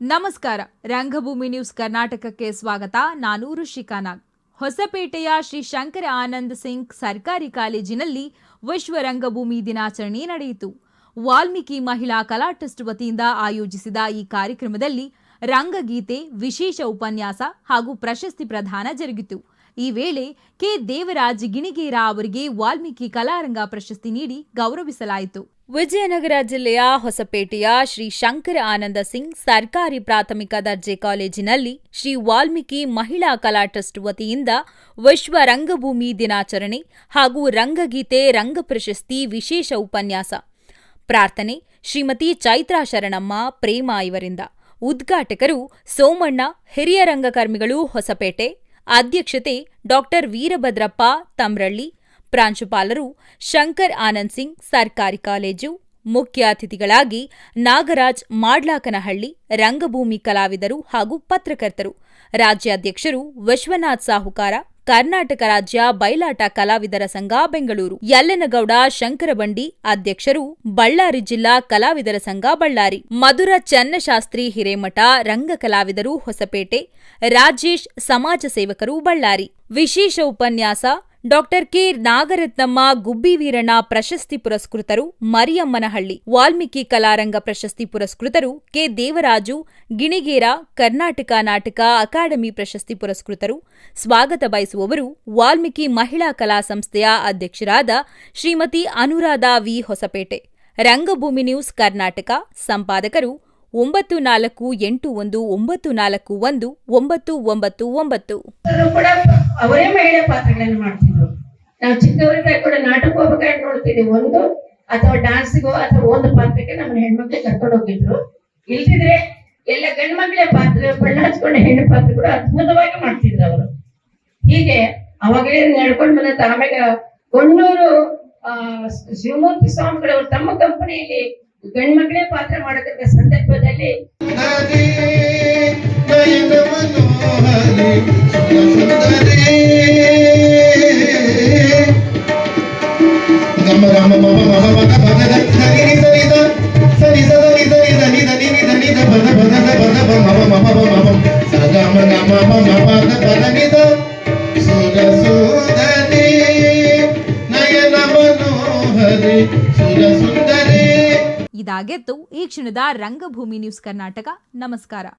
ನಮಸ್ಕಾರ. ರಂಗಭೂಮಿ ನ್ಯೂಸ್ ಕರ್ನಾಟಕಕ್ಕೆ ಸ್ವಾಗತ. ನಾನು ಋಷಿಕಾ ನಾಗ್. ಹೊಸಪೇಟೆಯ ಶ್ರೀ ಶಂಕರ ಆನಂದ್ ಸಿಂಗ್ ಸರ್ಕಾರಿ ಕಾಲೇಜಿನಲ್ಲಿ ವಿಶ್ವ ರಂಗಭೂಮಿ ದಿನಾಚರಣೆ ನಡೆಯಿತು. ವಾಲ್ಮೀಕಿ ಮಹಿಳಾ ಕಲಾ ಟ್ರಸ್ಟ್ ವತಿಯಿಂದ ಆಯೋಜಿಸಿದ ಈ ಕಾರ್ಯಕ್ರಮದಲ್ಲಿ ರಂಗಗೀತೆ, ವಿಶೇಷ ಉಪನ್ಯಾಸ ಹಾಗೂ ಪ್ರಶಸ್ತಿ ಪ್ರದಾನ ಜರುಗಿತು. ಈ ವೇಳೆ ಕೆ ದೇವರಾಜ್ ಗಿಣಿಗೇರ ಅವರಿಗೆ ವಾಲ್ಮೀಕಿ ಕಲಾರಂಗ ಪ್ರಶಸ್ತಿ ನೀಡಿ ಗೌರವಿಸಲಾಯಿತು. ವಿಜಯನಗರ ಜಿಲ್ಲೆಯ ಹೊಸಪೇಟೆಯ ಶ್ರೀ ಶಂಕರ ಆನಂದ ಸಿಂಗ್ ಸರ್ಕಾರಿ ಪ್ರಾಥಮಿಕ ದರ್ಜೆ ಕಾಲೇಜಿನಲ್ಲಿ ಶ್ರೀ ವಾಲ್ಮೀಕಿ ಮಹಿಳಾ ಕಲಾ ಟ್ರಸ್ಟ್ ವತಿಯಿಂದ ವಿಶ್ವ ರಂಗಭೂಮಿ ದಿನಾಚರಣೆ ಹಾಗೂ ರಂಗಗೀತೆ, ರಂಗ ಪ್ರಶಸ್ತಿ, ವಿಶೇಷ ಉಪನ್ಯಾಸ, ಪ್ರಾರ್ಥನೆ ಶ್ರೀಮತಿ ಚೈತ್ರಾ ಶರಣಮ್ಮ ಪ್ರೇಮ ಇವರಿಂದ. ಉದ್ಘಾಟಕರು ಸೋಮಣ್ಣ, ಹಿರಿಯ ರಂಗಕರ್ಮಿಗಳು ಹೊಸಪೇಟೆ. ಅಧ್ಯಕ್ಷತೆ ಡಾಕ್ಟರ್ ವೀರಭದ್ರಪ್ಪ ತಮ್ರಳ್ಳಿ. ಪ್ರಾಂಶುಪಾಲರು ಶಂಕರ್ ಆನಂದ್ ಸಿಂಗ್ ಸರ್ಕಾರಿ ಕಾಲೇಜು. ಮುಖ್ಯ ಅತಿಥಿಗಳಾಗಿ ನಾಗರಾಜ್ ಮಾಡ್ಲಾಕನಹಳ್ಳಿ, ರಂಗಭೂಮಿ ಕಲಾವಿದರು ಹಾಗೂ ಪತ್ರಕರ್ತರು. ರಾಜ್ಯಾಧ್ಯಕ್ಷರು ವಿಶ್ವನಾಥ್ ಸಾಹುಕಾರ, ಕರ್ನಾಟಕ ರಾಜ್ಯ ಬಯಲಾಟ ಕಲಾವಿದರ ಸಂಘ ಬೆಂಗಳೂರು. ಯಲ್ಲನಗೌಡ ಶಂಕರಬಂಡಿ, ಅಧ್ಯಕ್ಷರು ಬಳ್ಳಾರಿ ಜಿಲ್ಲಾ ಕಲಾವಿದರ ಸಂಘ ಬಳ್ಳಾರಿ. ಮಧುರ ಚನ್ನಶಾಸ್ತ್ರಿ ಹಿರೇಮಠ, ರಂಗ ಕಲಾವಿದರು ಹೊಸಪೇಟೆ. ರಾಜೇಶ್, ಸಮಾಜ ಸೇವಕರು ಬಳ್ಳಾರಿ. ವಿಶೇಷ ಉಪನ್ಯಾಸ ಡಾಕ್ಟರ್ ಕೆ ನಾಗರತ್ನಮ್ಮ ಗುಬ್ಬಿವೀರಣ್ಣ ಪ್ರಶಸ್ತಿ ಪುರಸ್ಕೃತರು ಮರಿಯಮ್ಮನಹಳ್ಳಿ. ವಾಲ್ಮೀಕಿ ಕಲಾರಂಗ ಪ್ರಶಸ್ತಿ ಪುರಸ್ಕೃತರು ಕೆ ದೇವರಾಜು ಗಿಣಿಗೇರ, ಕರ್ನಾಟಕ ನಾಟಕ ಅಕಾಡೆಮಿ ಪ್ರಶಸ್ತಿ ಪುರಸ್ಕೃತರು. ಸ್ವಾಗತ ಬಯಸುವವರು ವಾಲ್ಮೀಕಿ ಮಹಿಳಾ ಕಲಾ ಸಂಸ್ಥೆಯ ಅಧ್ಯಕ್ಷರಾದ ಶ್ರೀಮತಿ ಅನುರಾಧ ವಿ ಹೊಸಪೇಟೆ. ರಂಗಭೂಮಿ ನ್ಯೂಸ್ ಕರ್ನಾಟಕ ಸಂಪಾದಕರು 9481941999. ಅವರೇ ಮಹಿಳಾ ಪಾತ್ರಗಳನ್ನು ಮಾಡ್ತಿದ್ರು. ನಾವು ಚಿಕ್ಕವರಿಂದ ಕೂಡ ನಾಟಕ ಹೋಗ್ಬೇಕಾದ್ರೆ ನೋಡ್ತಿದ್ವಿ, ಒಂದು ಅಥವಾ ಡಾನ್ಸ್ಗೋ ಅಥವಾ ಒಂದು ಪಾತ್ರಕ್ಕೆ ನಮ್ಮ ಹೆಣ್ಮಕ್ಳು ಕರ್ಕೊಂಡು ಹೋಗಿದ್ರು. ಇಲ್ದಿದ್ರೆ ಎಲ್ಲ ಗಂಡು ಮಕ್ಕಳೇ ಪಾತ್ರ, ಬಣ್ಣ ಹಚ್ಕೊಂಡ ಹೆಣ್ಣು ಪಾತ್ರ ಕೂಡ ಅದ್ಭುತವಾಗಿ ಮಾಡ್ತಿದ್ರು ಅವರು. ಹೀಗೆ ಅವಾಗಲೇ ನಡ್ಕೊಂಡು ಬಂದಂತ. ಆಮೇಲೆ ಕೊಣ್ಣೂರು ಶಿವಮೂರ್ತಿ ಸ್ವಾಮಿಗಳವರು ತಮ್ಮ ಕಂಪನಿಯಲ್ಲಿ ಗಂಡು ಮಕ್ಕಳೇ ಪಾತ್ರ ಮಾಡತಕ್ಕ ಸಂದರ್ಭದಲ್ಲಿ ಇದಾಗಿತ್ತು ಈ ಕ್ಷಣದ ರಂಗಭೂಮಿ ನ್ಯೂಸ್ ಕರ್ನಾಟಕ. ನಮಸ್ಕಾರ.